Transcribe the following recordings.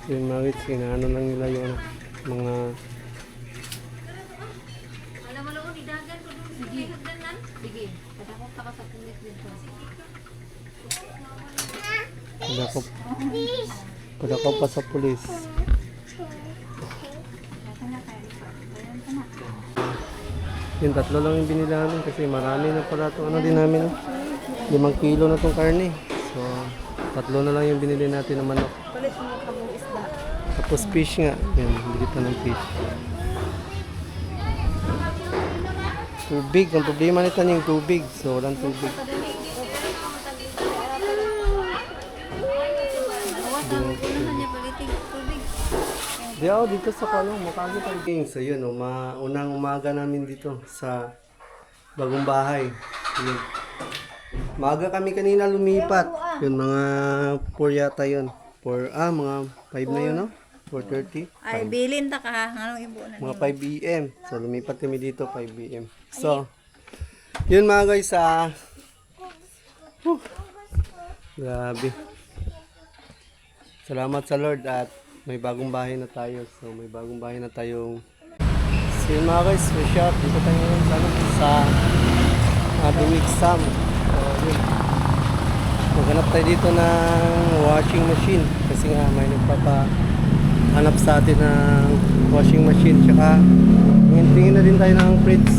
Yun mga guys, inaano lang nila yung mga padakop pa sa pulis. Yung tatlo lang yung binili namin kasi marami na pala ito. Ano din namin, 5 kilo na itong karne. So, tatlo na lang yung binili natin ng manok. Tapos fish nga. Yan, bili pa ng fish. Tubig. Ang problema nito yung tubig. So, walang tubig. Dito sa kalong, makagit ang king. So yun, unang umaga namin dito sa bagong bahay. Yun. Maaga kami kanina lumipat. Yun, mga 4 yata yun. Mga 5 na yun, no? 4:30. Ay, bilin ta ka ha. Anong ibo na? Mga 5 PM. So lumipat kami dito, 5 PM. So, yun mga guys, grabe. Salamat sa Lord at may bagong bahay na tayo. So, may bagong bahay na tayong... So, yun mga guys, may shop. Dito tayo ngayon sa Duwig Sam. So, yun. Maghanap tayo dito ng washing machine. Kasi nga, may nagpapahanap sa atin ng washing machine. Tsaka, tingin na din tayo ng fridge.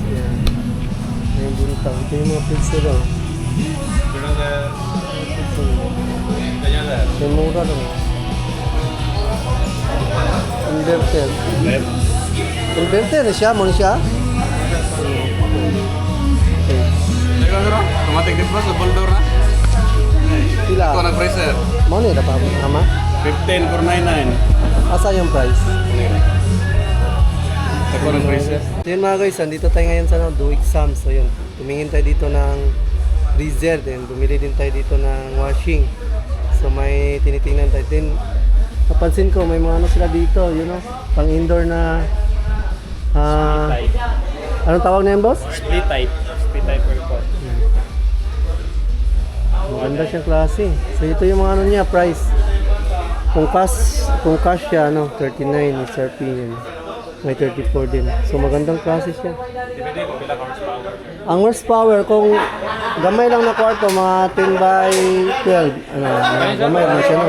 Yan. Ayun, buntaw. Ito yung mga fridge nila. Yung mura lang. Inverter. Inverter na siya, muna siya. Automatic defrost, double door na. Pila? Ito na freezer. Mau ni dapat ama? 15,499. Asa yung price? Ito na freezer. So yun mga guys, andito tayo ngayon sa Duwig Sam. So yun, tumingin tayo dito ng freezer. Then bumili din tayo dito ng washing. So may tinitingnan tayo din. Napansin ko may mga ano sila dito, you know, pang indoor na anong tawag na yan, boss? Split type aircon. Maganda siyang klase. So ito yung mga ano niya, price. Kung cash siya, ano, 39 SRP yun. May 34 din. So magandang klase siya. Depende kung bilang horsepower. Ang horsepower, kung gamay lang na kwarto, mga 10 by 12, ano, gamay lang siya, no?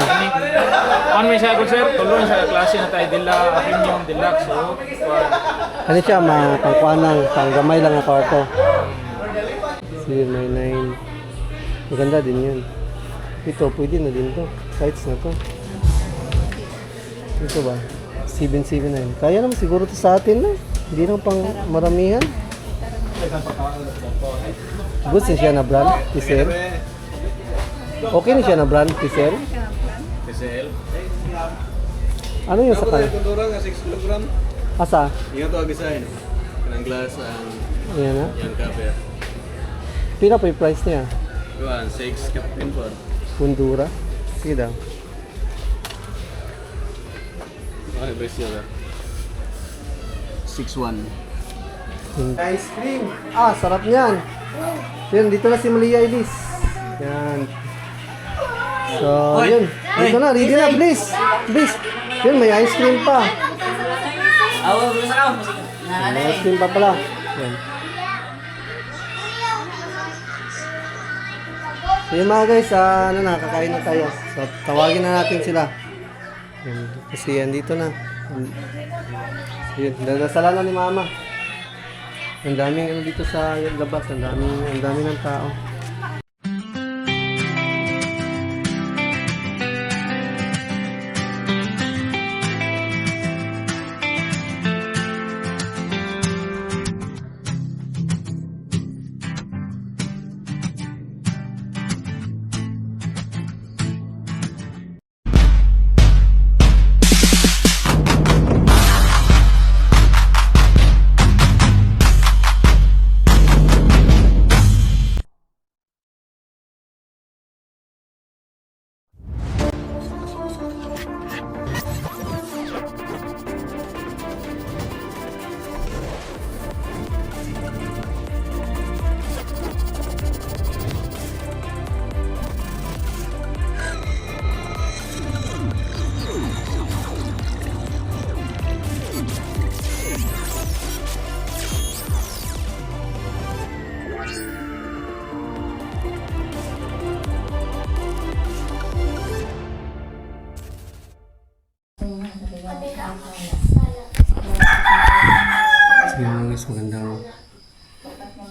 Ano may siya, sir? Tuloy sa klase na tayo dila, premium, deluxe. So, Ano siya, pangkuanang, pang gamay lang na kwarto. 099. Maganda din yun. Ito, pwede na din to. Sites na to. Ito ba? 779. Kaya naman siguro to sa atin na. Hindi lang pang maramihan. Good siya na brand, Tisel. Okay na siya na brand, Tisel. TCL. Ano yung sa kanya? Kultura nga 6 kg. Asa? Ingat to design. Kanang glass ang Ayan na. yang cover. Pila pa yung price niya? Kuan 6 captain for. Pundura. Sige daw. Ano presyo ba? 6.1. Ice cream. Sarap niyan. Yan, dito na si Malia Elise. Yan. So, yun. Dito na, ready na, please. Please. Yun, may ice cream pa. May ice cream pa pala. Yan. So, yun mga guys, kakain na tayo. So, tawagin na natin sila. Yan. Kasi yan, dito na. Yun, dadasalan na ni Mama. Ang daming ano dito sa labas, ang daming ng tao.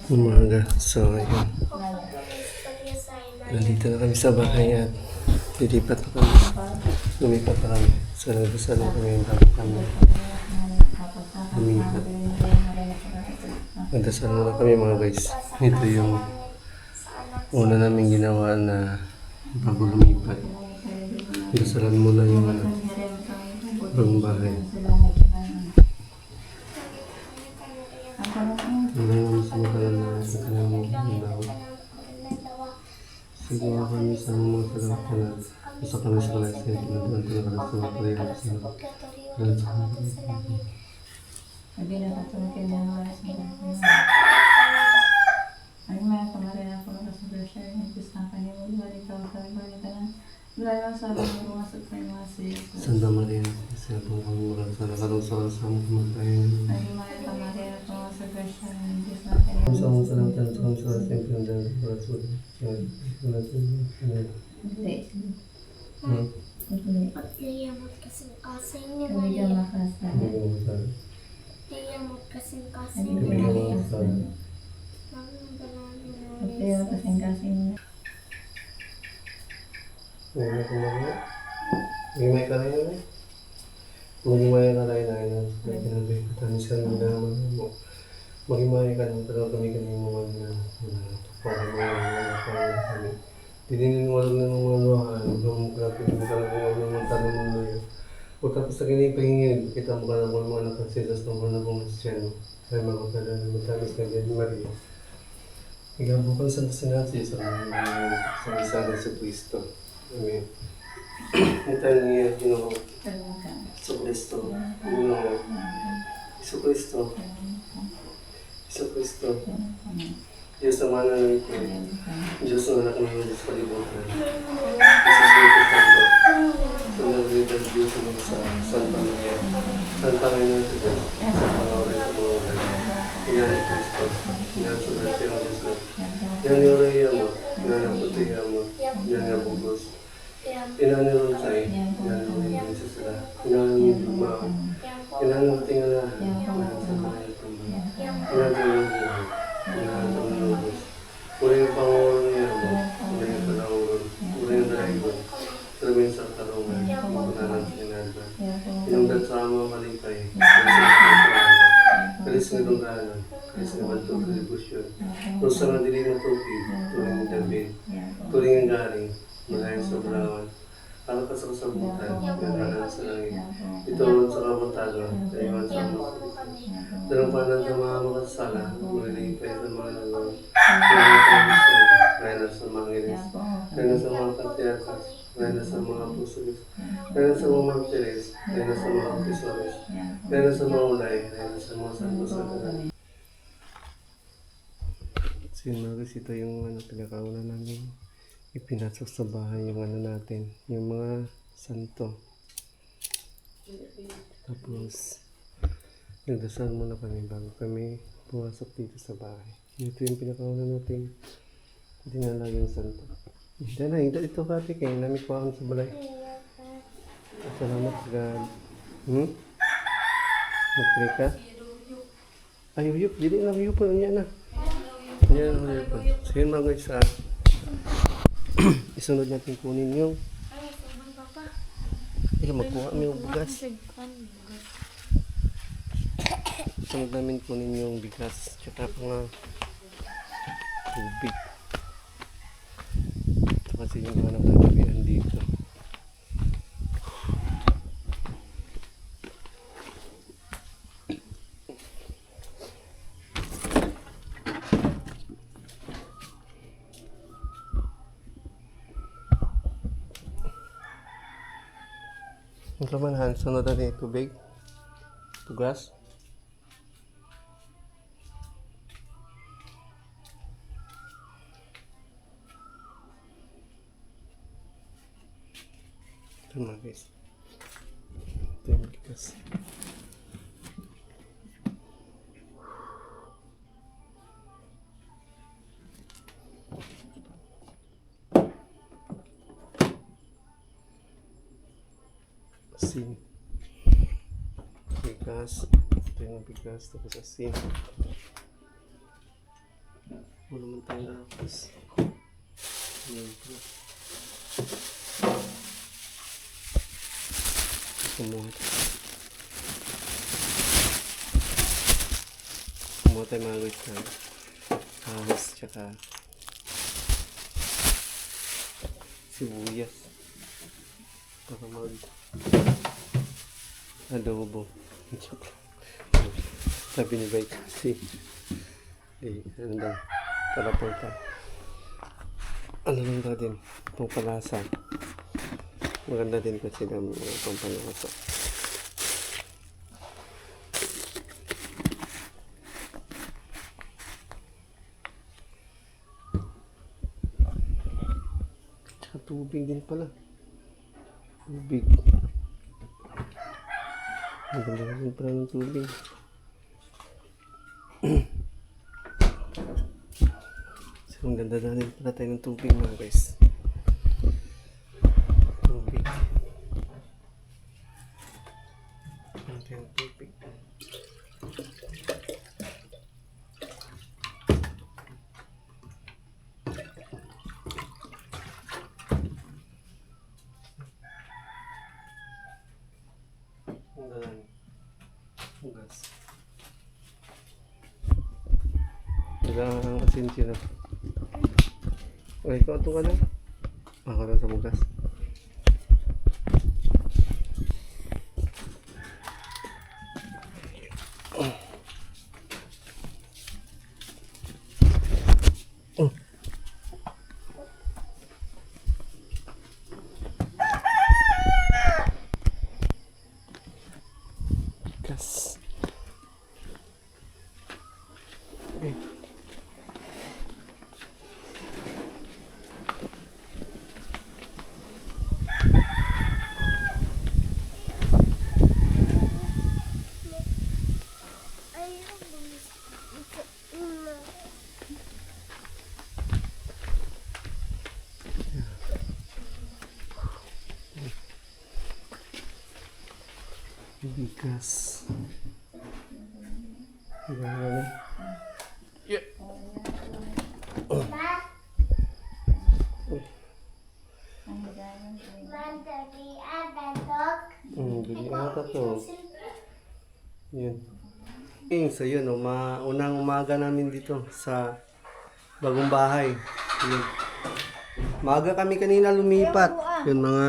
Umaga. So, ayun. Nandito na kami sa bahay at lilipat na kami. Lumipat na kami. So, nagdasal na kami bago kami lumipat. Nagdasal na kami mga guys. Ito yung una namin ginawa na bago lumipat. Dasalan muna yung bagong bahay. Wala naman sa makalan na sa kanyang mga siguro kami sa mga kalangkan at sa kami sa kalangkan sa pinagdaan ko na kalang sa mga kalangkan sa mga Sabi na katulad niya mga ay mga kamarin ako na sa brochure yung gusto ka niyo balik ka balik ka na wala sa mga pumasok sa mga sis Santa Maria kasi po kami maraming sa nakalong sa mga kumatayin ay mga kamarin ako sa brochure yung gusto ka niyo sa mga kalangkan sa mga sa mga pinagdaan ko na sa mga hindi Liyamot kasing-kasing ni hindi ka Maria. makasa Liyamot kasing-kasing hindi ni ka Maria. makasa Pero kasing-kasing May kumaya. May kalaya na. Magimaya ka tayo na yun. Kaya kinabi. Tanis ka naman naman mo. Magimaya ka naman. Talagang kami mga na. Para mga kami. Tininin mo lang ng mga luhaan. Huwag grabe mo ka lang mga tanong mo na yun. Huwag tapos sa kinipahingin. Kita mo ka lang mga nakasilas ng mga nabungas Kaya mga pala na matamis ka dyan, Maria. Igabukang Santa Sinati sa isa ng si Cristo. Amen. Hintayin niya, Ginoo, sa Cristo. Ginoo, sa Cristo. Sa Cristo. Diyos ang mana ng ito. Diyos ang anak ng Diyos kalibutan. Jesus Cristo Santo. Sandaglitan Diyos ang mga sa Santa Maria. Santa Maria ng Diyos. Sa pangawalan sa mga walan. Iyan ni Cristo. Iyan sa Diyos ng Diyos. Iyan ni Oraya mo. Iyan ang putiya mo. Iyan ang bugos. Iyan ni Roncay. Iyan ang mga sila. Iyan ang mga. Iyan ang tingala. Iyan sa kanya tumba. Iyan ang buhay. Uri yung pangulo niya mo, uri yung panahon, uri yung dragon, sabihin sa tarungan, pagkanan sa inalba. Pinungdan sa ama malipay, kalis ng dungganan, kalis ng bantong kalibusyon, kung sa mga dilim ng tubig, turing ng David, turing ng galing, malayan sa bulawan, para ka sa kasabutan, nagkanan sa langit, ito sa kamantagan, kaiwan sa mga dalang panan sa mga makasala, mulilipay sa mga nagawa, kaya na sa mga ilis, kaya na sa mga patriarkas, kaya na sa mga apostolis, kaya na sa mga martires, kaya na sa mga apostores, kaya na sa mga ulay, kaya na sa mga santos sa kanan. So yun mga ito yung pinakauna namin ipinasok sa bahay yung natin, yung mga santo. Tapos, nagdasal muna kami bago kami pumasok dito sa bahay. Ito yung pinakauna natin dinala yung santo. Dala, ito kati kayo namin kuhaan sa balay. Salamat sa God. Mag-pray ka? Ay, uyup. Dili lang uyup. Yan na. Yan na uyup. So yun mga guys, isunod natin kunin yung magkuha mo yung bugas. Isunod namin kunin yung bigas. Tsaka mga tubig. Ito kasi yung mga nagkakabihan dito. Ang laman sunod na yung tubig. Tugas. Ito na guys. Ito yung bigas. Asin. Bigas. Ito yung bigas. Tapos asin. Wala naman tayo tapos. Ayan po. Kumuha tayo mga guys na ahos tsaka sibuyas para mag adobo. Sabi ni Bay kasi ano daw para punta ano lang daw din pampalasa. Maganda din kasi ng mga pampalasa. Tsaka tubig din pala. Tubig. Maganda din pala ng tubig. So, ang ganda na rin pala tayo ng tubig mga guys. Tubig. Ang tayo ng tubig. Ang ganda ng gas. Ang asin siya na. Okay, ikaw ito ka lang. Ako lang sa bugas. Gas. Okay. Bigas. Gano'n. Yeah. Bili ata to. Yan. So yun, unang umaga namin dito sa bagong bahay. Yun. Maaga kami kanina lumipat. Yun, mga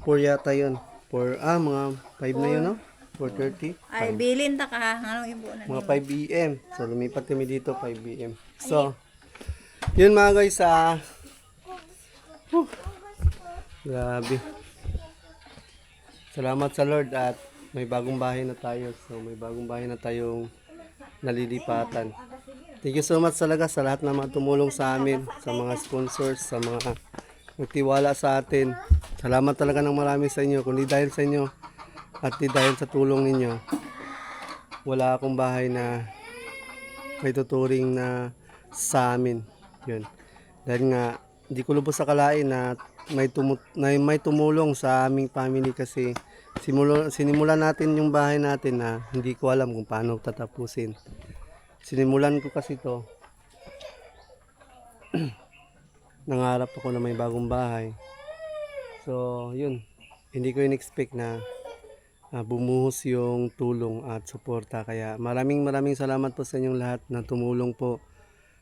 4 yata yun. Mga 5 na yun, no? 4:30. Ay, bilin ta ka. Anong ibo na? Mga 5 p.m. So, lumipat kami dito 5 p.m. So, yun mga guys, grabe. Salamat sa Lord at may bagong bahay na tayo. So, may bagong bahay na tayong nalilipatan. Thank you so much talaga sa lahat na mga tumulong sa amin, sa mga sponsors, sa mga nagtiwala sa atin. Salamat talaga ng marami sa inyo. Kung di dahil sa inyo at di dahil sa tulong ninyo, wala akong bahay na may tuturing na sa amin. Yun. Dahil nga, hindi ko lubos akalain na may tumulong sa aming family kasi sinimulan natin yung bahay natin na hindi ko alam kung paano tatapusin. Sinimulan ko kasi to nangarap ako na may bagong bahay. So, yun. Hindi ko in-expect na bumuhos yung tulong at suporta. Kaya maraming salamat po sa inyong lahat na tumulong po.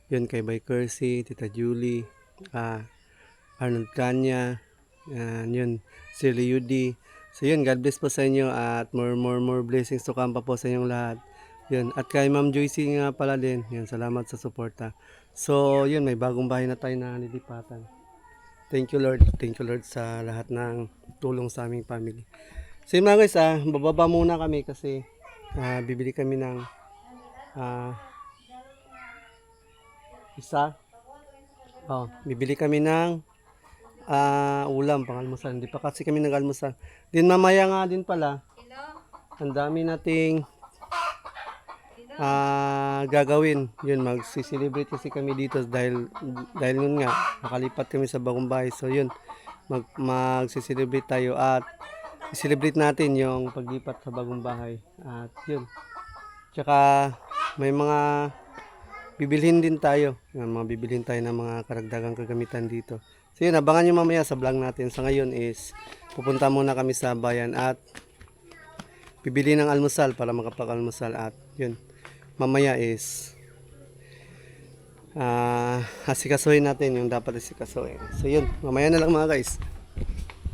Yun kay Bay Kersey, Tita Julie, Arnold Kanya, yun, si Liudi. So yun, God bless po sa inyo at more blessings to come pa po sa inyong lahat. Yun, at kay Ma'am Joycey nga pala din, yun, salamat sa suporta. So yun, may bagong bahay na tayo na nilipatan. Thank you Lord sa lahat ng tulong sa aming family. So yun mga guys, bababa muna kami kasi bibili kami ng bibili kami ng ulam pang-almusal. Hindi pa kasi kami nag-almusal. Din mamaya nga din pala, ang dami nating gagawin. Yun, mag-celebrate kasi kami dito dahil yun nga, nakalipat kami sa bagong bahay. So yun, mag-celebrate tayo at i-celebrate natin yung paglipat sa bagong bahay. At yun. Tsaka may mga bibilhin din tayo. Yan, mga bibilhin tayo ng mga karagdagang kagamitan dito. So yun, abangan nyo mamaya sa vlog natin. Sa ngayon is, pupunta muna kami sa bayan at bibili ng almusal para makapag-almusal. At yun, mamaya is, asikasuhin natin yung dapat asikasuhin. So yun, mamaya na lang mga guys.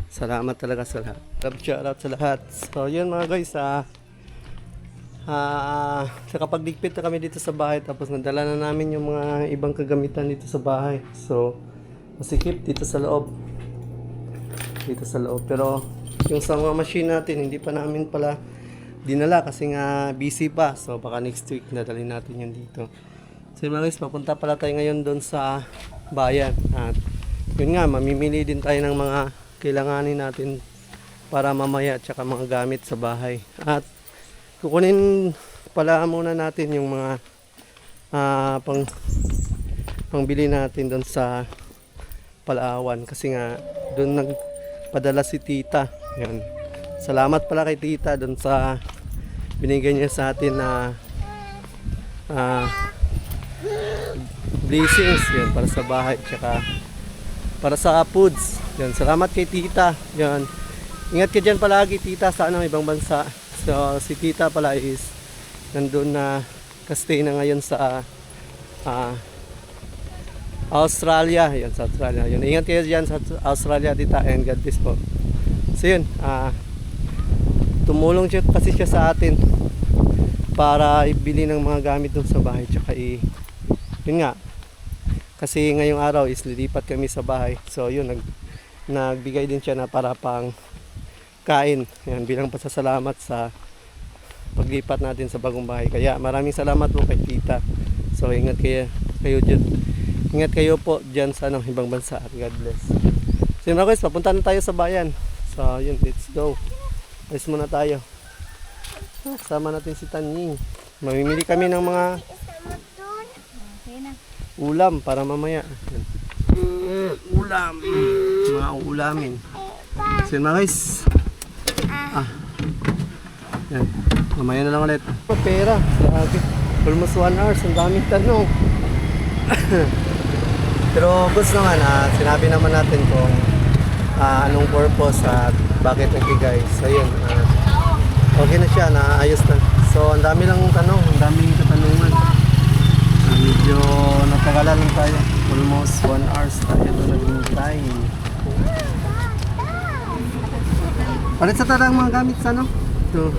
Salamat talaga sa lahat. Shoutout sa lahat. So yun mga guys, nakapagligpit na kami dito sa bahay, tapos nadala na namin yung mga ibang kagamitan dito sa bahay. So masikip dito sa loob, pero yung sa mga machine natin hindi pa namin pala dinala kasi nga busy pa. So baka next week nadalhin natin yun dito. So mga guys, papunta pala tayo ngayon doon sa bayan at yun nga, mamimili din tayo ng mga kailanganin natin para mamaya, tsaka mga gamit sa bahay. At kukunin pala muna natin yung mga pangbili natin doon sa Palawan kasi nga doon nagpadala si tita. Yan. Salamat pala kay tita doon sa binigay niya sa atin na blessings yan para sa bahay tsaka para sa foods. Yan. Salamat kay tita. Yan. Ingat ka dyan palagi tita sa ibang bansa. So si tita pala is nandun na stay na ngayon sa Australia. Yan sa Australia. Yun. Ingat kayo dyan sa Australia tita and God bless po. So yun, tumulong siya kasi siya sa atin para ibili ng mga gamit dun sa bahay. Tsaka yun nga, kasi ngayong araw is lilipat kami sa bahay. So yun, nagbigay din siya na para pang kain. Yan, bilang pasasalamat sa paglipat natin sa bagong bahay. Kaya maraming salamat po kay tita. So ingat kayo dyan. Ingat kayo po dyan sa ibang bansa at God bless. So yun mga guys, papunta na tayo sa bayan. So yun, let's go. Alis muna tayo. Kasama natin si Tanying. Mamimili kami ng mga ulam para mamaya. Ulam. Mga ulamin. So yun mga guys. Yan. Mamaya na lang ulit. Pera. Grabe. Almost 1 hour. Ang daming tanong. Pero gusto naman, sinabi naman natin kung anong purpose at bakit nagbigay. So yun. Okay na siya. Naayos na. So ang dami lang tanong. Ang daming katanungan. Medyo napagalan lang tayo. Almost 1 hour tayo na naghintay. Palit sa tarang mga gamit sa ito.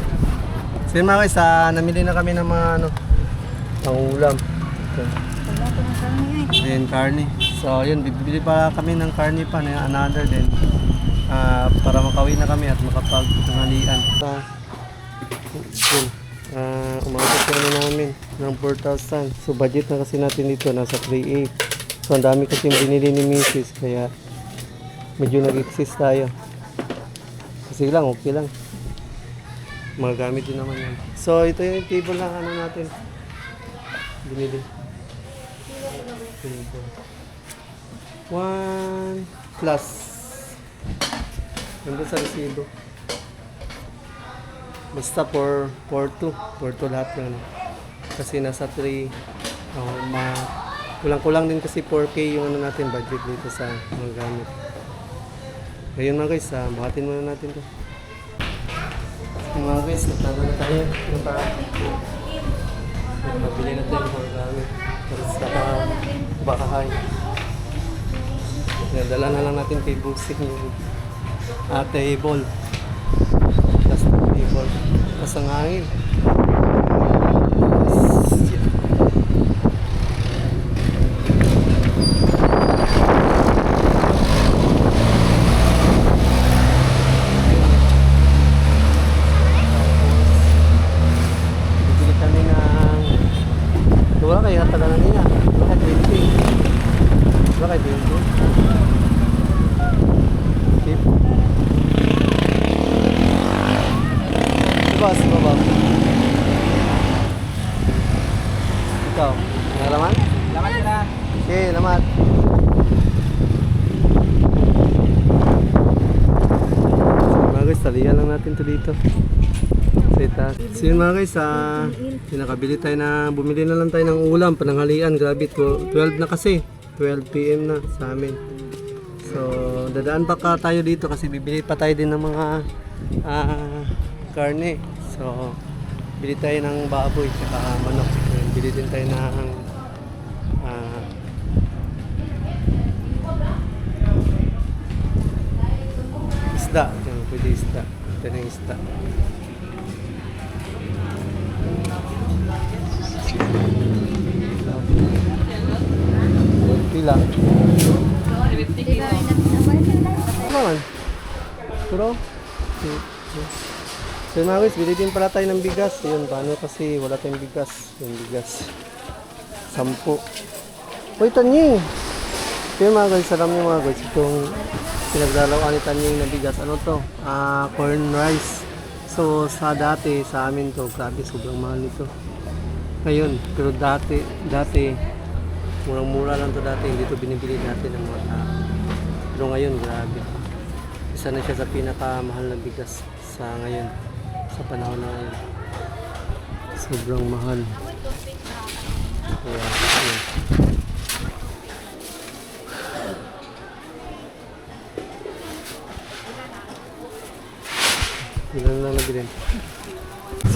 So yun mga guys, namili na kami ng mga ang ulam. Ito. Ayan, karne. So yun, bibili pa kami ng karne pa na another din. Para makauwi na kami at makapag-tanghalian. Umabot na namin ng 4,000. So budget na kasi natin dito, nasa 3,800. So ang dami kasi binili ni Mrs. Kaya medyo nag-exist tayo. Sige lang, okay lang. Magagamit din naman yan. So, ito yung table na natin. Binili. Table. 1 plus. Nandun sa resibo. Basta 4-2. 4-2 lahat yan. Kasi nasa 3. Kulang-kulang din kasi 4K yung natin budget dito sa mga gamit. Ayun mga guys, buhatin muna natin to. Mga guys, natalo na tayo. Pabili natin yung mga gamit. Para sa bakahay. Nadala na lang natin kay Busing yung table. Plastic table. Tapos ang hangin. Ikaw, nalaman? Laman nila. Okay, lamat. Mga guys, talihan lang natin to dito. Sa itaas. So yun mga guys, pinakabili tayo bumili na lang tayo ng ulam, pananghalian. Grabe, 12 na kasi. 12 PM na sa amin. So, dadaan pa tayo dito kasi bibili pa tayo din ng mga karne. So, bili tayo ng baboy tsaka manok. Bili din tayo ng isda. Pwede isda. Ito na yung isda. Pila. Naman. Pero, so mga guys, bili din pala tayo ng bigas. Yun, paano kasi wala tayong bigas. Yung bigas. 10. Uy, Tanying! So mga guys, alam niyo mga guys, itong pinagdalawan ni Tanying na bigas. Ano to? Corn rice. So, sa amin to, grabe, sobrang mahal nito. Ngayon, pero dati, murang-mura lang to dati, hindi to binibili natin ng mga tao. Pero ngayon, grabe. Isa na siya sa pinakamahal na bigas sa ngayon, sa panahon na ngayon. Sobrang mahal. Kaya, yun. Ilan lang nabili.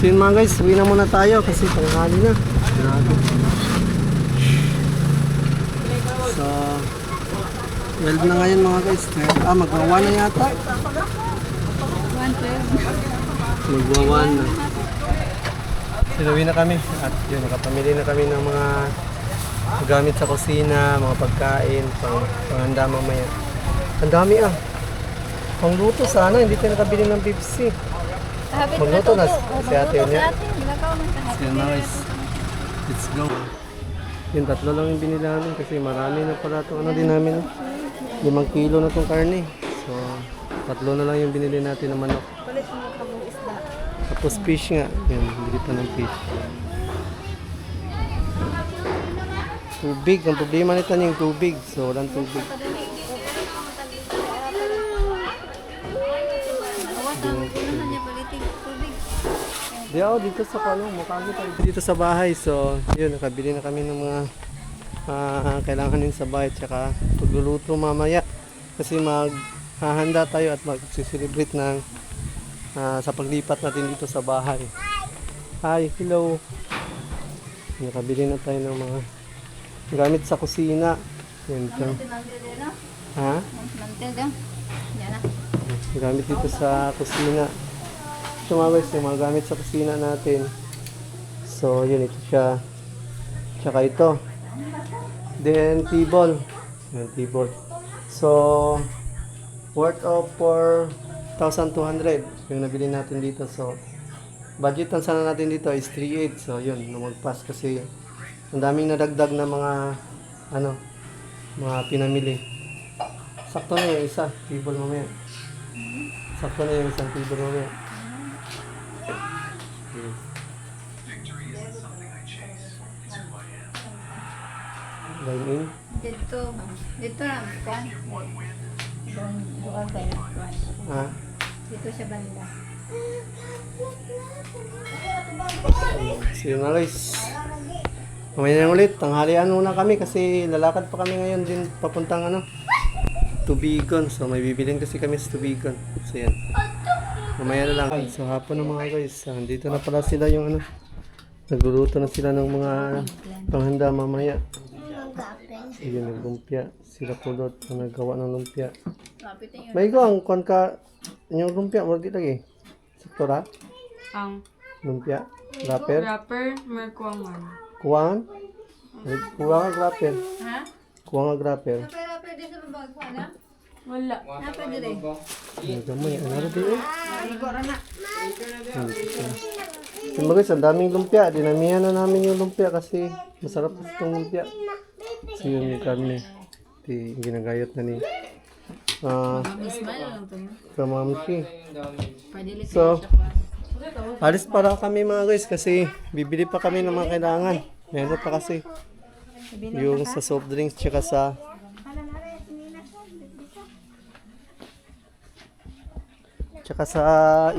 So yun mga guys, uwi na muna tayo kasi tanghali na. Grabe. So, 12 na ngayon mga guys. Magwa-1 na yata. 112. Magwa-1 na. Sinuwi na kami. At yun, nakapamili na kami ng mga gamit sa kusina, mga pagkain, panghanda mamaya. Ang dami Pangluto sana, hindi tayo nakabili ng Pepsi. Magluto na si ate yun yan. So yun mga guys, let's go. Yun, 3 lang yung binili namin kasi marami na pala ito. Ano din namin? 5 kilo na itong karne. So, 3 na lang yung binili natin ng manok. Tapos fish nga. Yan, bili pa ng fish. Tubig. Ang problema nito yung tubig. So, walang tubig. Dito sa dito sa bahay. So, yun, nakabili na kami ng mga kailanganin sa bahay tsaka pagluluto mamaya kasi maghahanda tayo at mag-celebrate ng sa paglipat natin dito sa bahay. Hi, hello. Nakabili na tayo ng mga gamit sa kusina. Yan ito. Ha? Gamit dito sa kusina. Ito mga guys, yung mga gamit sa kusina natin. So, yun, ito siya. Tsaka ito. Then, table. Yan, table. So, worth of 4,200 yung nabili natin dito. So, budget ang sana natin dito is 3,800. So, yun, lumagpas kasi ang daming nadagdag na mga mga pinamili. Sakto na yung isa, table mamaya. Sakto na yung isang table mamaya. Dine in? Dito lang, kan? Doon tayo, kan? Dito siya banda. So yun na guys. Mamaya na ulit, tanghalian muna kami kasi lalakad pa kami ngayon din papuntang Tubigon. So may bibilin kasi kami sa Tubigon. So yan. Mamaya na lang. So hapon na mga guys. Dito na pala sila yung nagluluto na sila ng mga panghanda mamaya. So yun, naglumpia. Sila pulot na nagawa ng lumpia. May ang kuwan ka yung lumpia. Wala dito lagi. Sektora? Ang Lumpia? Wrapper? rapper, may kuwangan. Kuwang? Kuwang ang wrapper. Ha? Kuwang ang wrapper. Pero pwede sa babag ko, na? Wala. Pwede rin. Ang gamay. Ano na din eh? Igo na. So mga guys, ang daming lumpia. Dinamihan na namin yung lumpia kasi masarap kasi itong lumpia. So yun yung karne. Ginagayat na ni Ismail lang ito. Kamamsi. Pwede rin So, alis para kami mga guys kasi bibili pa kami ng mga kailangan. Meron pa kasi yung sa soft drinks tsaka tsaka sa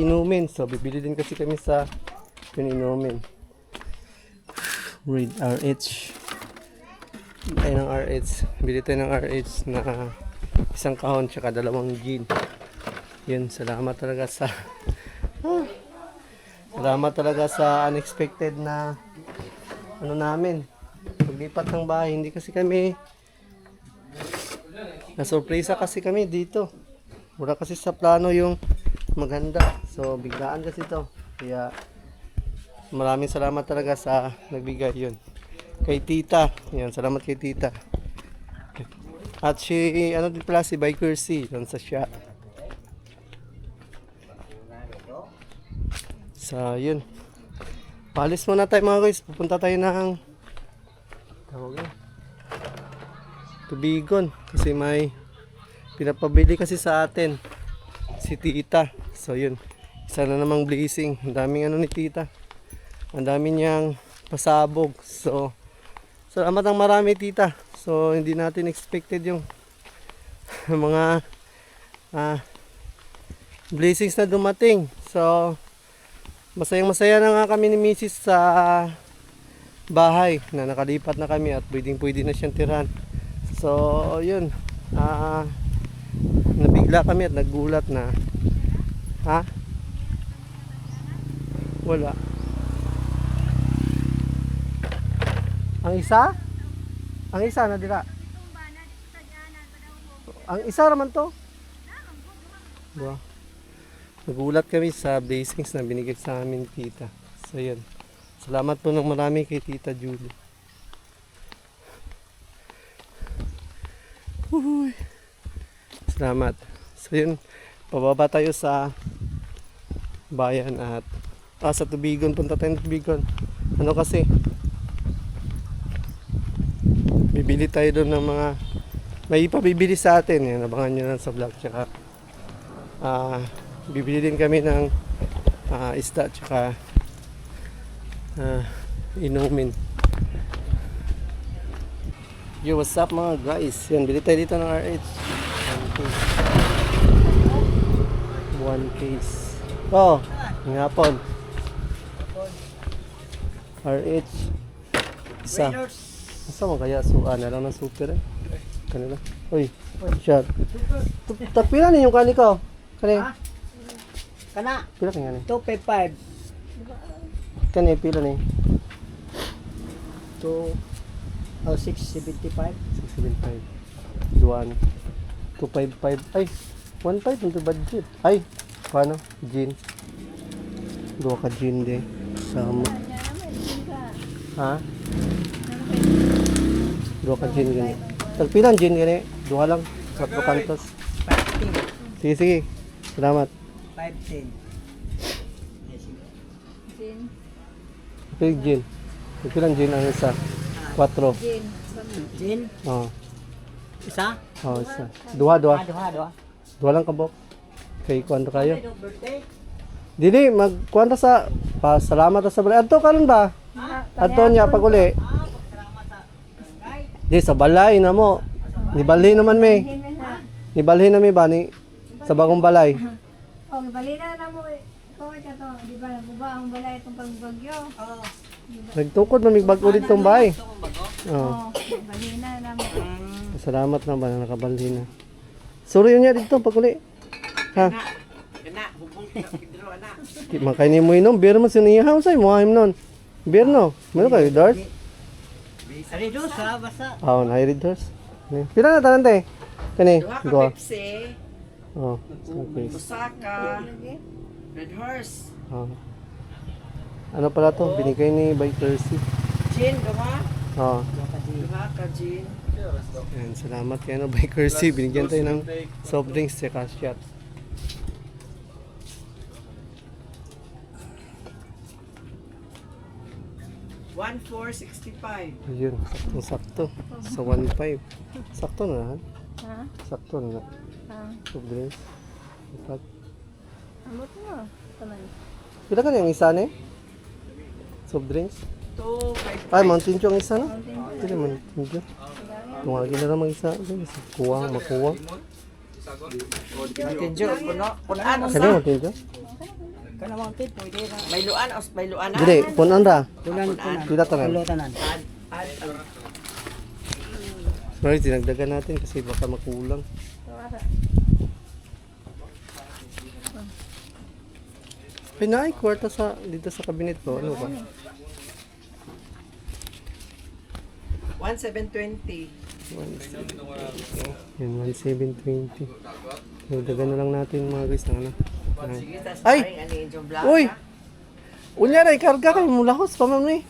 inumin. So, bibili din kasi kami sa yung inumin. Read RH. Ay ng RH. Bili tayo ng RH na isang kahon tsaka 2 gin. Yun, salamat talaga sa salamat talaga sa unexpected na ano namin. Paglipat ng bahay, hindi kasi kami na-surpresa kasi kami dito. Wala kasi sa plano yung maganda. So, biglaan kasi to. Kaya, maraming salamat talaga sa nagbigay yun. Kay tita. Yan, salamat kay tita. At si, ano din pala, si Biker C. Doon sa siya. So, yun. Palis muna tayo mga guys. Pupunta tayo ng tawag yun, Tubigon. Kasi may pinapabili kasi sa atin si tita. So, yun. Isa na namang blessing. Ang daming ano ni tita. Ang dami niyang pasabog. So, salamat ng marami tita. So, hindi natin expected yung mga blessings na dumating. So, masayang-masaya na nga kami ni Mrs. sa bahay na nakalipat na kami at pwedeng-pwede na siyang tirahan. So, yun. Nabigla kami at nagulat na wala. Ang isa? Ang isa na dira. Ang isa naman to. Wow. Nagulat kami sa blessings na binigay sa amin tita. So yan. Salamat po ng marami kay Tita Julie. Uhuy. Salamat. So yun. Pababa tayo sa bayan at sa Tubigon. Punta tayo ng Tubigon. Ano kasi? Bibili tayo doon ng mga may ipabibili sa atin. Yan, abangan nyo lang sa vlog. Tsaka bibili din kami ng isda tsaka inumin. Yo, what's up mga guys? Yan, bili tayo dito ng RH. 1 case. Oh, ng hapon. RH. Isa. Asa mo kaya suan na lang ng super eh. Kanila. Uy, shot. Tapila ni yung kani ko. Kani. Kana Pila kani? 255 Kani pila ni? to 675 675. Duan. 255. Ay, 15 into budget. Ay, paano? Gin. Dua ka gin de. Sama. Ha? Dua ka gin gani. Tagpilan gin gani. Dua lang. 4 kantos. 510 Sige, sige. Salamat. 510 Okay, gin. Tagpilan gin ang isa. 4. Gin Oh. isa Oh, isa. Duha. duha Dua lang kabok. Kay kuan kayo. birthday Dili magkuan ta sa pasalamat ta sa balay. Adto karon ba? Adto niya pag uli. Di sa balay na mo. Nibalhin naman me. Nibalhin na me ba ni sa bagong balay. Oh, balina na mo eh. Ikaw ka to, di ba? Nabuba ang balay itong pagbagyo. Nagtukod man mig bag-o dito ang bahay. Oh. Oh, balina na mo. Salamat na ba na nakabalhin na. Sorry niya dito pag uli. Ha? Di man kay ni mo inom, beer man sinihaw say mo ahim non. Beer no. Meron kayo Dars? ari do sa basa Oh, na read Dars. Pila na tanan te? Kani, go. Pepsi, Oh, okay. Osaka, Red Horse, Oh. Ano pala to? Binigay ni Biker C. Gin, duha, Oh. duha ka gin. Ayan, salamat kay ano, Biker C. Binigyan tayo ng soft drinks tsaka shot. $1,465. Ayun, sakto. Sa 1.5. Sakto na ha? Ha? Sakto na. Soft drinks. Ipat. Amot mo. Taman. Pila ka na yung isa na eh? Soft drinks? 255. Ay, Mountain Dew ang isa na? Pila Mountain Dew? Tumagi na lang mag-isa. Makuha. Tinjo, punan o Kani sa? mo dito? Kana mga pit, pwede na. May luan o may luan na? Dili, punan ra. Punan. Pila tanan. Pulo tanan. Sorry, dinagdagan natin kasi baka makulang. Pinay, kwarta sa dito sa cabinet ko. Ano ba? 1,720. Yan, 1,720. Dagdagan na lang natin mga guys ng ano. Sige, tas Ay! paring ano yung black. Uy! Unya na, ikarga kayo mula hos pa ma'am ni.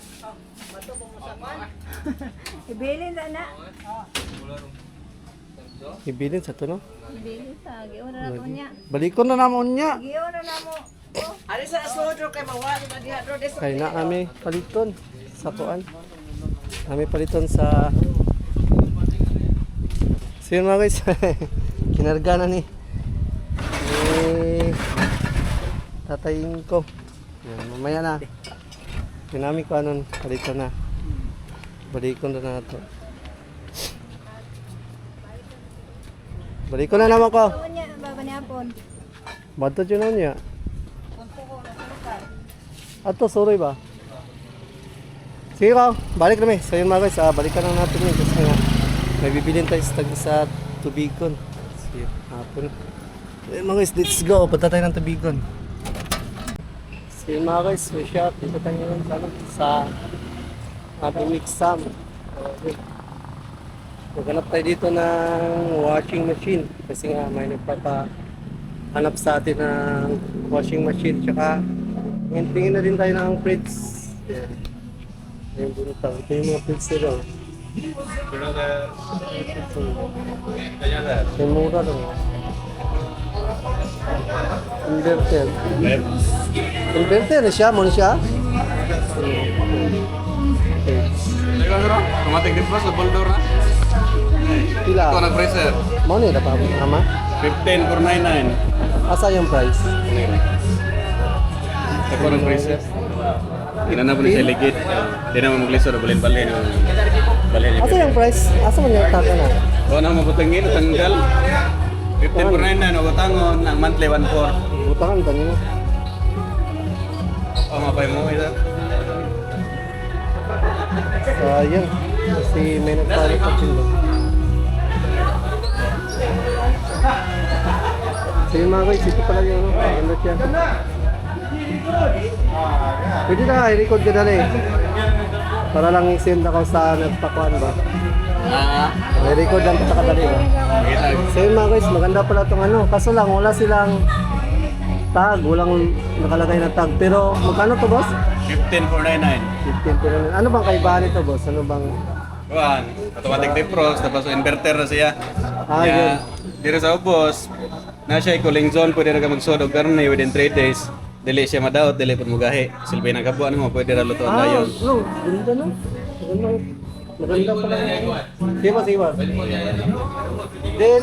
Ibilin na na. Ibilin sa to no? Ibilin sa. Giyon na nato niya. Balikon na naman niya. Giyon na namo. Ano sa asodro kay mawali na diha dro des. Kaya na kami paliton sa kuan. Kami paliton sa... So yun mga guys, kinarga na ni tatayin ko. Yan, mamaya na. Pinami ko anon, palitan na. Balikon na to. Balikon na naman ko. Ano niya, baba niya hapon. Bato yun na niya. Ato, sorry ba? Sige ka, balik kami. So yun mga guys, balikan na natin yun kasi nga may bibilin tayo sa Tubigon. Sige, hapon. So yun mga guys, let's go. Punta tayo ng Tubigon. So yun mga guys, may shop. Dito tayo ngayon sa ating exam. So yun. Maghanap tayo dito ng washing machine kasi nga may nagpapahanap sa atin ng washing machine tsaka tingin na din tayo ng fridge. Yan. Yung buntaw. Ito yung mga fridge nila. Yung mura lang. Inverter. Inverter na siya? Mo na siya? Automatic defrost, double door na. Pila? Ito nag-freezer. Mo na pa mo ama? 15,499. Asa yung price? Ito nag-freezer. Ina na po ni siya ligid. Di na mag-glisor, balin-balin. Balin Asa yung price? Asa mo yung taka na? O na maputangin, tanggal. 15,499, utangon, ang monthly 1,400. Butangan ba niyo? O mapay mo ito. Sayang. Kasi may nagpalit pa sila. So yun mga guys, ito pala yung ano siya. Pwede na, i-record ka na eh. Para lang i-send ako sa nagpakuan ba. I-record lang kita kadali ba. So yun mga guys, maganda pala itong ano. Kaso lang, wala silang tag. Walang nakalagay na tag. Pero magkano to boss? 15,499. 15. Pero ano bang kaibahan nito boss? Ano bang... Kuan, automatic defrost, tapos inverter na siya. Ah, yun. Dito sa ubos, na siya cooling zone, pwede na ka magsod og karne within 3 days. Dili siya madaot, dili pud mugahi. Silbi ng kabuan mo, pwede ra lutuan dayon. No, ganda no. Maganda. Maganda pala. Siwa. Then,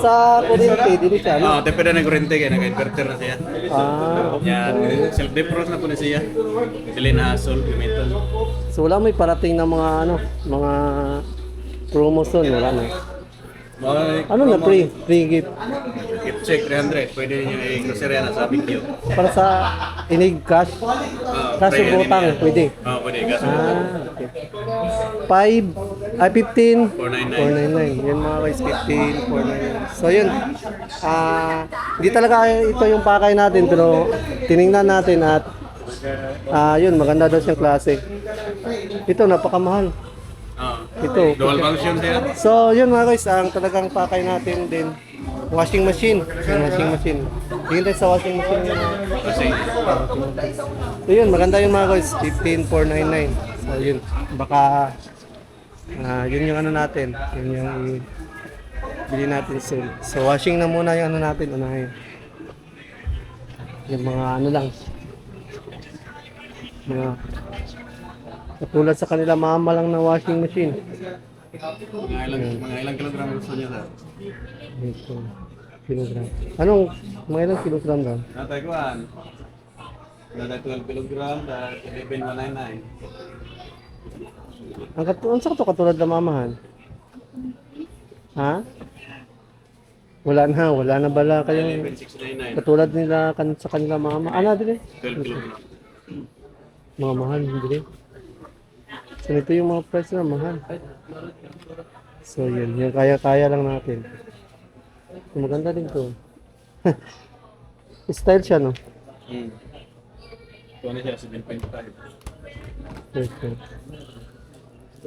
sa kuryente, dili siya, no? Depende na kurente kay naka-inverter na siya. Yan, self defrost na po na siya. Dili na asol gamiton. So wala may parating na mga ano, mga promotion, wala na. Ano na free gift Gift check 300, pwede niyo i-grocery na sa video. para sa inig cash. Cash o utang, pwede. Pwede gas. Okay. 15 499. Yan mga guys, 15 499. So yun. Hindi talaga ito yung pakay natin pero tiningnan natin at yun, maganda daw siyang klase. Ito napakamahal. Ito. Dual function siya. So yun mga guys, ang talagang pakay natin din washing machine. Yung washing machine. Tingin tayo sa washing machine yun. Kasi So yun, maganda yun mga guys, 15,499. So yun, baka yun yung ano natin, yun yung bili natin soon. So washing na muna yung ano natin, unahin. Yung mga ano lang, mga katulad sa kanila mama lang na washing machine. mga ilang kilogram gusto niya sir? Ito, kilogram. Anong, mga ilang kilogram lang? Natay kuan. Natay 12 kilogram, dahil 11,199. Ang sa katulad na mamahan? Ha? Wala na bala kayo. 11,699. Katulad nila sa kanila mama. Ano din 12 kilogram. Mga mahal, hindi. So, ito yung mga price na mahal. So, yun. Yung kaya-kaya lang natin. So, maganda din to. Style siya, no? Ito na siya, 7.5. Perfect.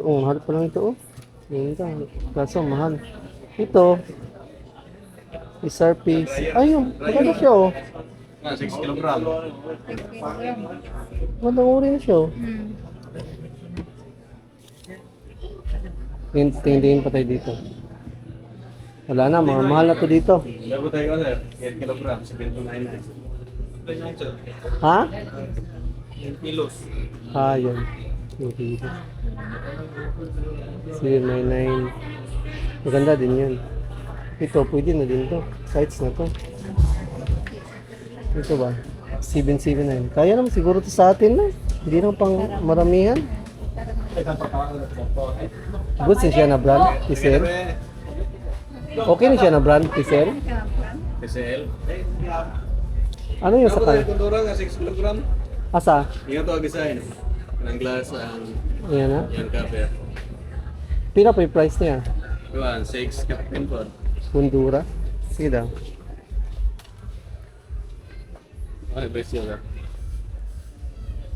Oo, mahal pa lang ito, oh. Ganda. Kaso, mahal. Ito, SRP. Ayun, maganda siya, oh. 6 kilogram. Magandang uri na siya, oh. Tingin pa tayo dito. Wala na, mga mahal na to dito. Labo tayo sir, 8 kilogram, 7.99. Ha? 10 kilos. Ah, yun. Okay. 099. Maganda din yun. Ito, pwede na din to. Sites na to. Ito ba? 779. Kaya naman siguro to sa atin na. Hindi lang pang maramihan. Good siya na brand, Tisel. Okay na siya na brand, Tisel. SL. Ano yung sa kanya? Kondora nga 6 kilogram. Asa? Ingat to ang design. Ang glass, ang Ayan na. yan cover. Pila pa yung price niya? 1.6 captain pod. Kundura. Sige daw. Ano best yun sir?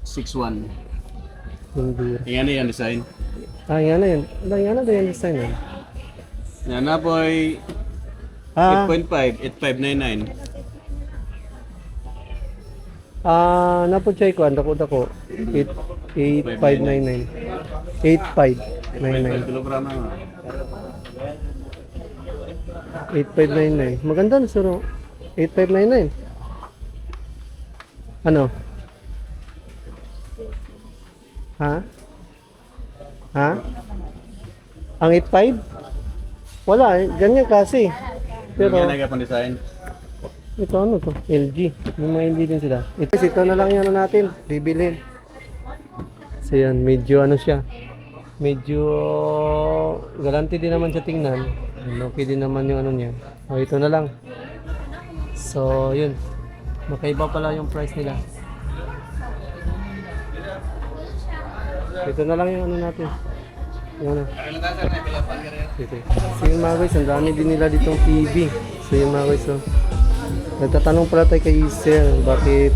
6.1. Kundura. Yan na yan design. Ah, yan na yun. Yan na yung design na. Yan na boy. Ah, 8.5, 8599. napod-check ko. Dako. 8599. 8599. 5 kilogram na. 8599. Maganda na sir. 8599. Ano? Ha? Ha? Ang 85? Wala, ganyan kasi. Pero Yan na pang design. ito ano to? LG. May mga LG din sila. Ito na lang yung ano natin. Bibilin. So yan, medyo ano siya. Medyo garanti din naman siya tingnan. Okay din naman yung ano niya. O ito na lang. So yun. Makaiba pala yung price nila. Ito na lang yung ano natin. Yung ano. Ito. So yun mga guys, ang dami din nila ditong TV. So yun mga guys, so. Nagtatanong pala tayo kay Isel, bakit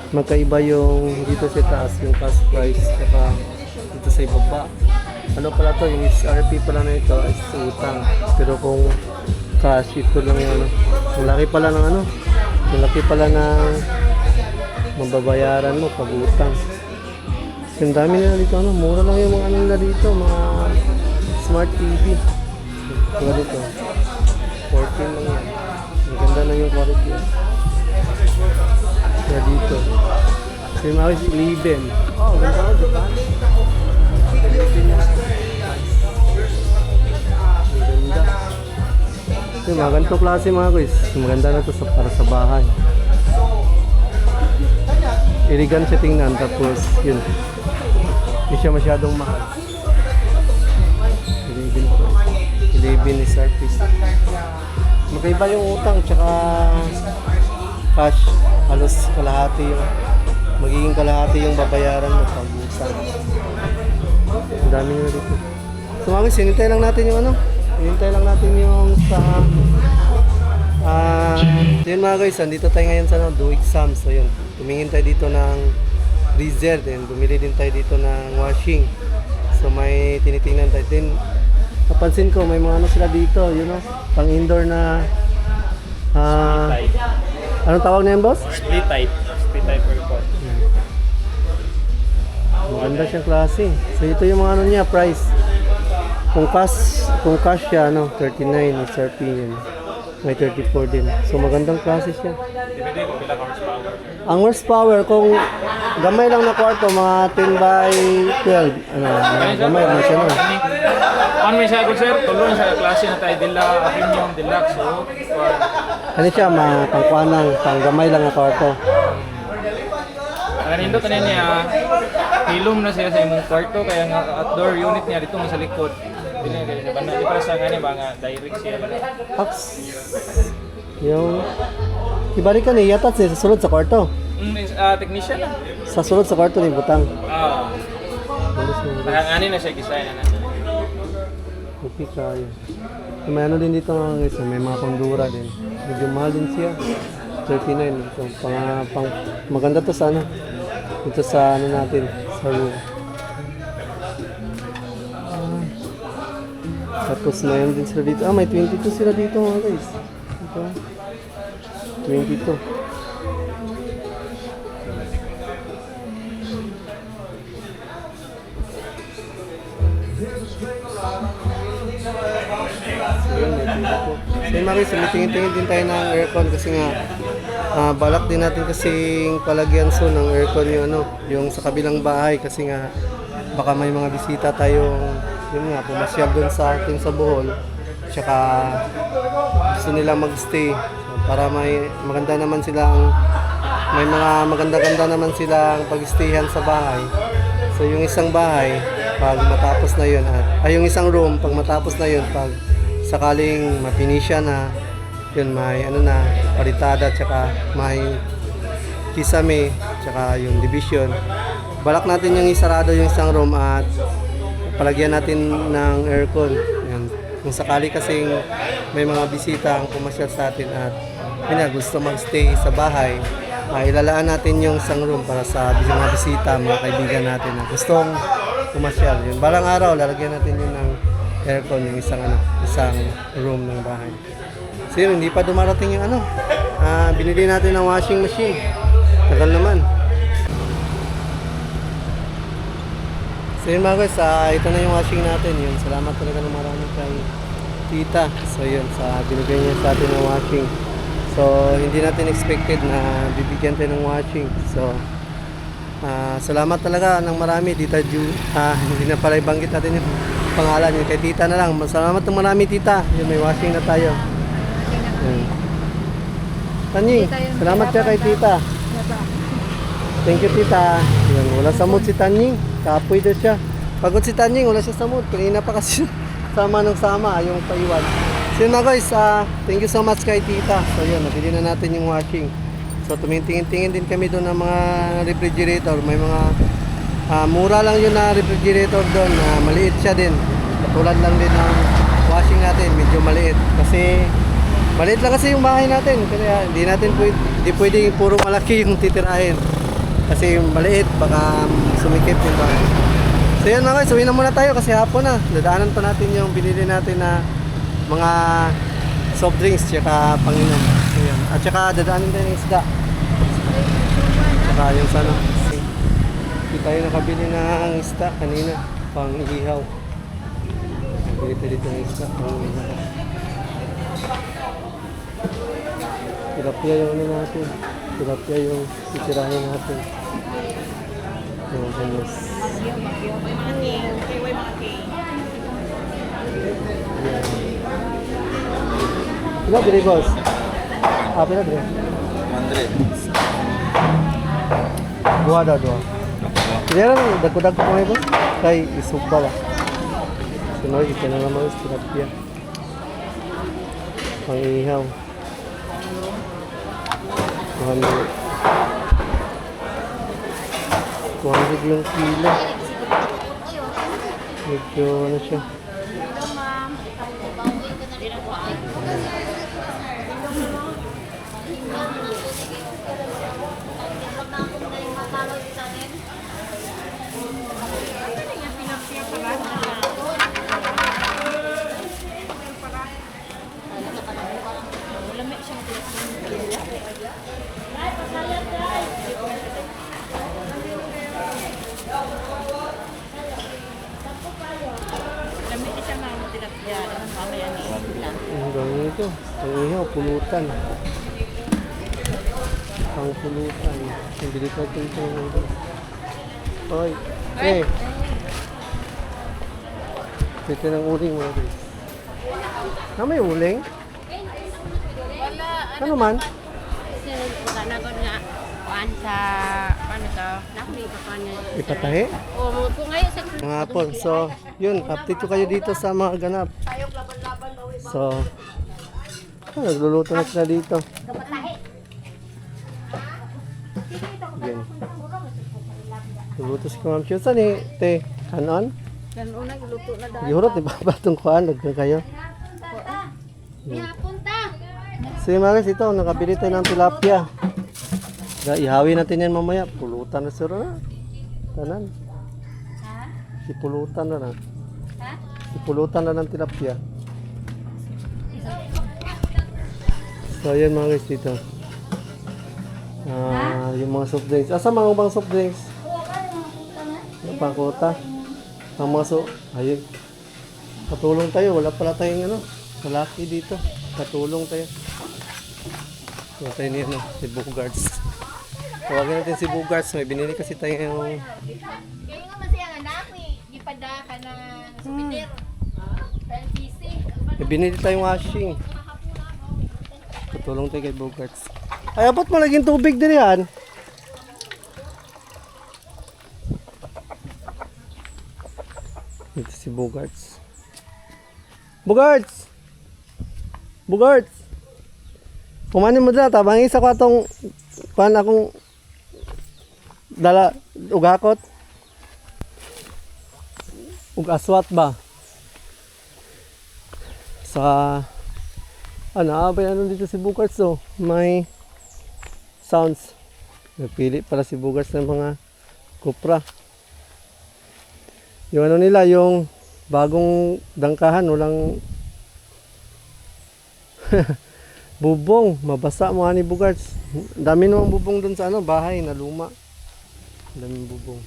magkaiba yung dito sa taas, yung cash price, saka dito sa ibaba. Ano pala to, yung SRP pala na ito ay sa utang. Pero kung cash, ito lang yung ano. Ang laki pala ng ano, ang laki pala ng mababayaran mo pag utang. Yung dami nila dito, ano, mura lang yung mga ano nila dito, mga smart TV. Mga dito, 14 lang yan. Ang ganda na yung quality. Kaya dito. So yung mga 11. Oh, ganda ko, diba? Ang ganda. So yung mga ganitong klase mga guys. Maganda na to para sa bahay. Iligan siya tingnan, tapos yun. Hindi siya masyadong mahal. 11 is our piece. Magkaiba yung utang tsaka cash. Halos kalahati yung magiging kalahati yung babayaran mo pag utang. Ang dami nyo dito. So mga guys, hinintay lang natin yung ano. Hinintay lang natin yung sa yun mga guys, andito tayo ngayon sa do exam. So yun, tumingin tayo dito ng freezer, then bumili din tayo dito ng washing. So may tinitingnan tayo din. Napansin ko may mga ano sila dito, you know, pang indoor na anong tawag na yan, boss? Split type aircon. Maganda siyang klase. So ito yung mga ano niya, price. Kung cash siya, ano, 39 SRP yun. May 34 din. So magandang klase siya. Ang horsepower, kung gamay lang na kwarto, mga 10 by 12, ano, gamay lang siya, no? Ano may sagot sir? Tuloy sa klase na tayo dila, premium, deluxe, so Ano siya, pangkuanang, panggamay lang na kwarto. ang nindot na niya, hilom na siya sa imong kwarto, kaya nga outdoor unit niya dito nga sa likod. Dili kay sa banda, di para sa ngani mga direct siya. Ups. Yung ibalikan ni yatat sa sulod sa kwarto. Technician na. Sa sulod sa kwarto ni butang. Ah. Ngani na siya gisay na. Okay kaya. May ano din dito mga guys, may mga pandura din. Medyo mahal din siya. 39. So, pang maganda to sa ano. Dito sa ano natin, sa room. Tapos mayroon din sila dito. May 22 sila dito mga guys. Ito. 22. Ayun, may 22. So yun mga guys, tingin-tingin din tayo ng aircon kasi nga balak din natin kasing palagyan soon ng aircon yung ano, yung sa kabilang bahay kasi nga baka may mga bisita tayong yun nga, pumasyal doon sa atin sa Bohol. Tsaka gusto nila magstay. So, para may maganda naman silang may mga maganda-ganda naman silang pag-stayhan sa bahay. So yung isang bahay, pag matapos na yun, yung isang room, pag matapos na yun, pag sakaling mapinisya na, yun may ano na, paritada, tsaka may kisame, tsaka yung division. Balak natin yung isarado yung isang room at palagyan natin ng aircon. Yan. Kung sakali kasing may mga bisita ang pumasyal sa atin at gusto magstay sa bahay, ilalaan natin yung isang room para sa mga bisita, mga kaibigan natin na gustong pumasyal. Yun. Balang araw, lalagyan natin yun ng aircon, yung isang room ng bahay. So yun, hindi pa dumarating yung binili natin ng washing machine. Tagal naman. So yun mga guys, ito na yung washing natin. Yun, salamat talaga ng marami kay tita. So yun, binigay niya sa atin ng washing. So hindi natin expected na bibigyan tayo ng washing. So salamat talaga ng marami, Tita Ju. Hindi na pala ibanggit natin yung pangalan yun. Kay tita na lang. Salamat ng marami, tita. Yun, may washing na tayo. Yun. Tanying, salamat ka kay tita. Thank you, tita. Yun, wala sa mood si Tanying. Kapoy daw siya. Pagod si Tanying, wala siya sa mood. Kanina pa kasi sama ng sama, yung paiwan. So yun mga guys, thank you so much kay tita. So yun, nabili na natin yung washing. So tumingin-tingin din kami doon ng mga refrigerator. May mga mura lang yun na refrigerator doon. Maliit siya din. Katulad lang din ng washing natin, medyo maliit. Kasi maliit lang kasi yung bahay natin. Kaya hindi pwedeng puro malaki yung titirahin. Kasi maliit, baka sumikip yung bahay. So yun mga guys, uwi na muna tayo kasi hapon na. Dadaanan pa natin yung binili natin na mga soft drinks tsaka panginom. So yun. At tsaka dadaanan tayo ng isda. Tsaka yung sana. Hindi tayo nakabili ng isda kanina. Pang ihaw. Nabili tayo dito ng isda. Pang ihaw. Tilapia yung ano natin. Tilapia yung sisirahin natin. Yung halos. Pila diri boss? Pila diri? 100. Dua. Dili lang dagdag ko may boss. Kay isugba ba. Sinoy kita na naman sa tilapia. Pang ihaw. 200 yung kilo. Medyo ano siya. Ang gawin ito. Ang ihaw, pulutan. Pang pulutan. Ang bili ko ito. Hoy. Hey. Ito ng uling mga guys. May uling? Ano man? Nagod nga kuan sa ano to, nakli pa kanya. Ipatahe? O mo po ngayon sa Mga hapon. So, yun, update ko kayo dito sa mga ganap. So, nagluluto na sila dito. Yan. Nagluluto si Ma'am Chio. Saan eh, te? Kanon? Kanon nagluto na dahil. Yurot, di ba? Batong kuhan, nagkan kayo. Punta. So yung mga guys, ito, nakabili tayo ng tilapia. Ihawi natin yan mamaya. Pulutan na sila na. Tanan. Ipulutan na na. Ipulutan na ng tilapia. So yun mga guys dito. Yung mga soft drinks. Asa mga ubang soft drinks? Yung pangkota. Ang mga ayun. Katulong tayo. Wala pala tayong ano. Malaki dito. Katulong tayo. Wala tayo niya no. Si Bogarts. Tawagin natin si Bogarts. May binili kasi tayo yung... Kaya nga masaya nga na ako eh. Ipada ka ng souvenir. PC. May binili tayong washing. Katulong tayo kay Bogarts. Ay, abot mo laging tubig din yan. Ito si Bogarts. Bogarts! Bogarts! Kumanin mo dyan, tabang isa ko atong pan akong dala ugakot. Ug aswat ba? Sa ano dito si Bogarts oh. May sounds. Nagpili pala si Bogarts ng mga Cupra. Yung ano nila, yung bagong dangkahan, walang bubong, mabasa mga ni Bogarts. Dami namang bubong dun sa ano, bahay na luma. Daming bubong.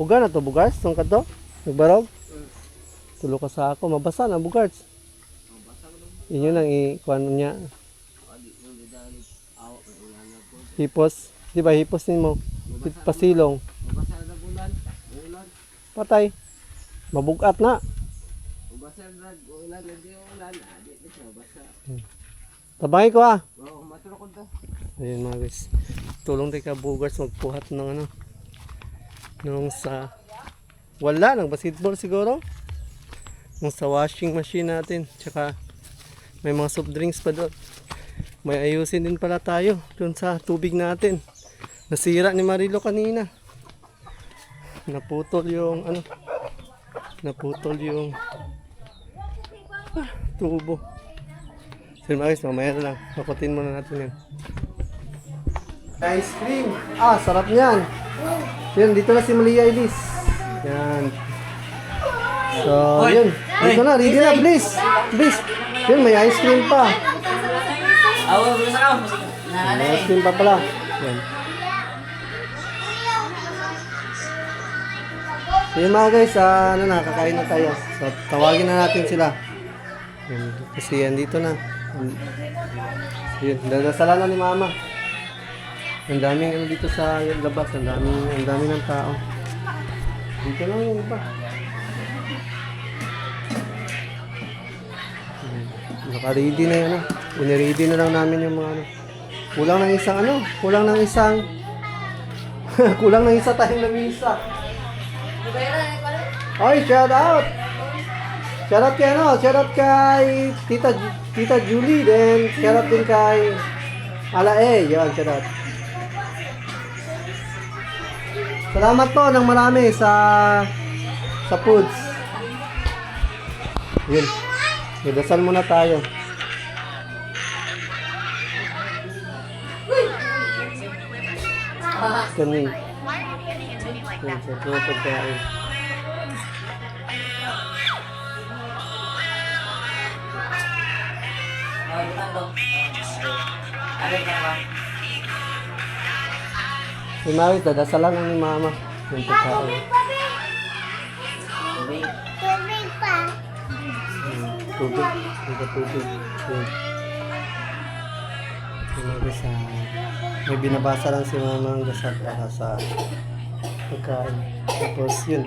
Uga na to Bogarts, tong kato? Nagbarog? Tulo ka sa ako, mabasa na Bogarts. Yun ang ikuan niya. Hipos, di ba hipos nimo? Pasilong. Patay. Mabugat na. Tabangin ko ah. Ayun mga guys. Tulong tayo ka Bogarts magpuhat ng ano. Nung sa wala ng basketball siguro. Nung sa washing machine natin. Tsaka may mga soft drinks pa doon. May ayusin din pala tayo doon sa tubig natin. Nasira ni Marilo kanina. Naputol yung ano. Naputol yung tubo. So guys, mamaya na lang. Pakutin muna natin yan. Ice cream. Sarap niyan. Yan, dito na si Malia Elise. Yan. So, yun. Dito na, ready na, please. Please. Yun, may ice cream pa. May ice cream pa pala. Yan. So yun mga guys, kakain na tayo. So tawagin na natin sila. Yan, kasi yan dito na. Yun, dadasalan na ni Mama. Ang daming ano dito sa labas, ang daming ng tao. Dito lang yung iba. Naka-ready na yan. Uni-ready na lang namin yung mga ano. Kulang ng isang kulang ng isa tayong lamisa. Oy, shout out! Shout out kay shout out kay Tita Julie, then shout out din kay Alae, yan, shout out. Salamat po ng marami sa foods. Yun. Dasal muna tayo. Kani. Yan, sa pagkain. Si Mawit, dadasalan lang ni Mama yung pagkain. Tubig pa. Tubig. May binabasa lang si Mama ang dasal para sa pagkain. Tapos yun.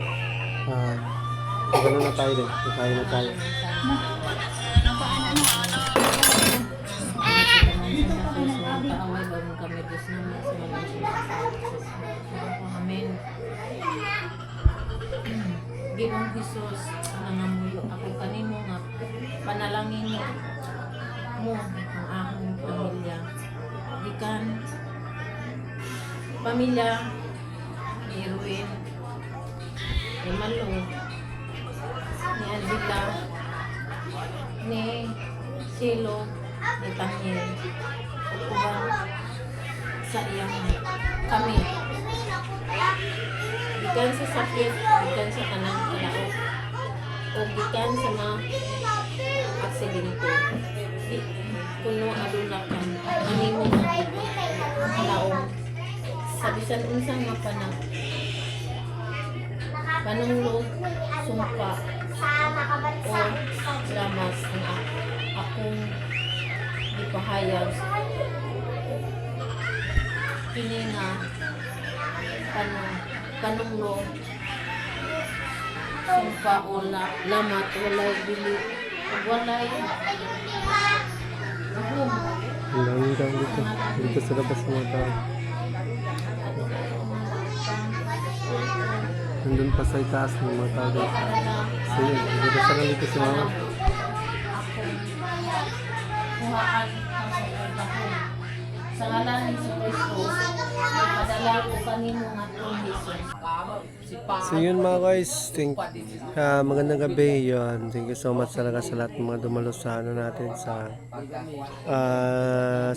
Gano'n na tayo din. Pagkain na tayo. Amen. Ginoong Hesus, nangamuyo ako kanimo nga panalangin mo ang akong pamilya. Gikan pamilya ni Erwin, ni Malo, ni Angela, ni Silo, ni Tanyel, uban sa iyang kami. Gikan sa sakit, gikan sa kanang kalaot, o gikan sa mga aksidente. Kuno aduna kang animo nga kalaot sa bisan unsang nga panunglod, sumpa, o lamas nga akong ipahayag kini nga panunglod, sumpa o lamat, walay bili, walay ahom. Ang daming tao dito. Dito sa labas ng mga tao. Nandun pa sa itaas ng mga tao dito. So yun, dito sa dito si mama. Kuhaan ang pagkakahon. Sa ngalan ni Kristo, padala ko kanimo nga atong Hesus. So yun mga guys, magandang gabi yun. Thank you so much talaga sa lahat ng mga dumalo sa natin sa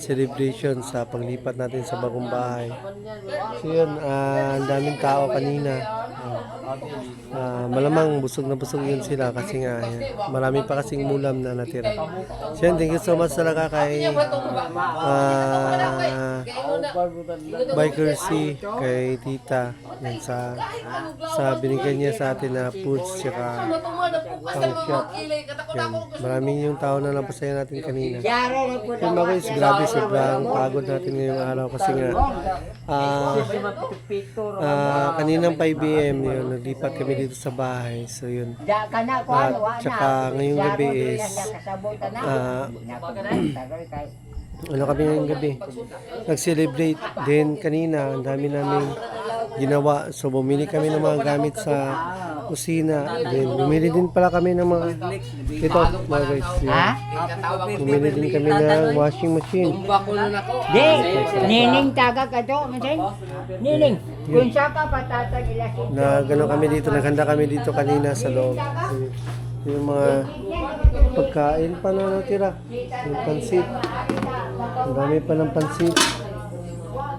celebration sa paglipat natin sa bagong bahay. So yun, ang daming tao kanina. Malamang busog na busog yun sila kasi nga marami pa kasing ulam na natira. So yun, thank you so much talaga kay Biker C, kay Tita yan, sa binigyan niya sa atin na foods tsaka pang shop. Yan. Maraming yung tao na napasaya natin kanina. Yung mga guys, grabe sobrang pagod natin ngayong araw kasi nga kaninang 5 AM yun, naglipat kami dito sa bahay. So yun. At tsaka ngayong gabi is ano kami ngayong gabi? Nag-celebrate din kanina. Ang dami namin ginawa. So bumili kami ng mga gamit sa kusina. Then bumili din pala kami ng mga ito mga guys. Bumili din kami ng washing machine. Nining taga ka to, masin? Nining, kung siya ka patatag ilasin. Na gano'n kami dito. Naghanda kami dito kanina sa loob. So, yung mga pagkain pa na natira. Yung pansit. Ang dami pa ng pansit.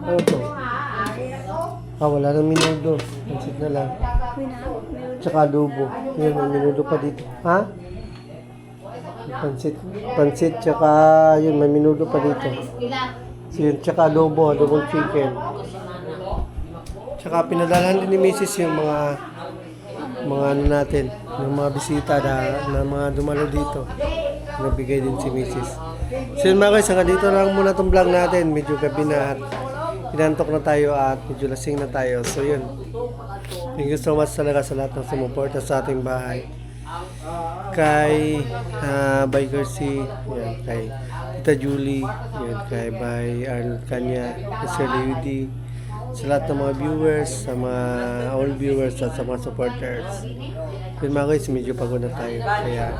Ano to? Wala nang minudo. Pansit na lang. Tsaka adobo. Yun, may minudo pa dito. Ha? Pansit tsaka yun, may minudo pa dito. So yun, tsaka adobo, adobong chicken. Tsaka pinadalahan din ni Mrs. yung mga ano natin, yung mga bisita na mga dumalo dito. Nabigay din si Mrs. So yun mga guys, hanggang dito lang muna itong vlog natin. Medyo gabi na at inantok na tayo at medyo lasing na tayo. So yun, thank you so much talaga sa lahat ng sumuporta sa ating bahay. Kay Biker C, yan, kay Tita Julie, yan, kay Bay Arnold Kanya, kay Sir Lady, sa lahat ng mga viewers, sa mga all viewers at sa mga supporters. Yun mga guys, medyo pagod na tayo. Kaya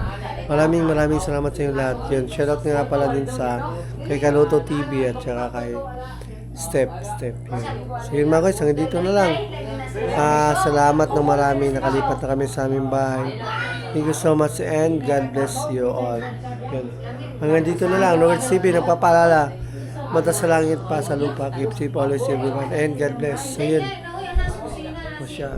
maraming salamat sa inyo lahat. Yun, shoutout nga pala din sa kay Kaluto TV at saka kay Step. Yun. So yun mga guys, hanggang dito na lang. Salamat ng marami. Nakalipat na kami sa aming bahay. Thank you so much and God bless you all. Yun. Hanggang dito na lang. Lord TV, nagpapaalala. Mata sa langit pa sa lupa. Keep safe always everyone. And God bless. So yun. Masya.